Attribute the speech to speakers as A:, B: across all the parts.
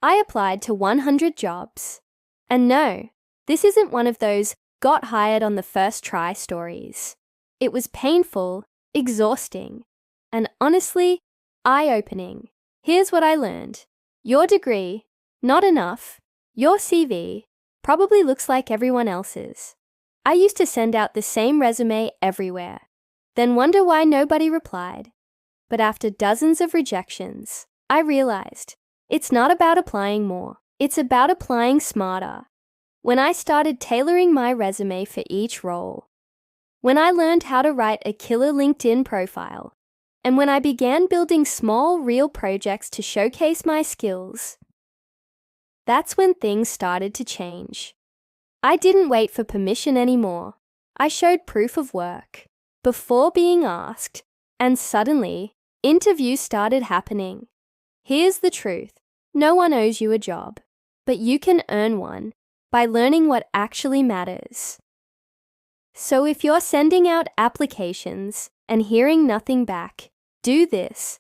A: I applied to 100 jobs. And no, this isn't one of those got hired on the first try stories. It was painful, exhausting, and honestly, eye-opening. Here's what I learned. Your degree, not enough. Your CV probably looks like everyone else's. I used to send out the same resume everywhere, then wonder why nobody replied. But after dozens of rejections, I realized it's not about applying more. It's about applying smarter. When I started tailoring my resume for each role, when I learned how to write a killer LinkedIn profile, and when I began building small, real projects to showcase my skills, that's when things started to change. I didn't wait for permission anymore. I showed proof of work before being asked, and suddenly, interviews started happening. Here's the truth. No one owes you a job, but you can earn one by learning what actually matters. So if you're sending out applications and hearing nothing back, do this.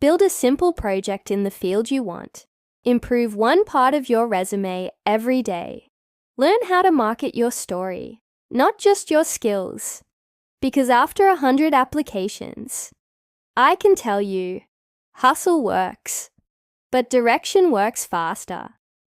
A: Build a simple project in the field you want. Improve one part of your resume every day. Learn how to market your story, not just your skills. Because after 100 applications, I can tell you, hustle works, but direction works faster.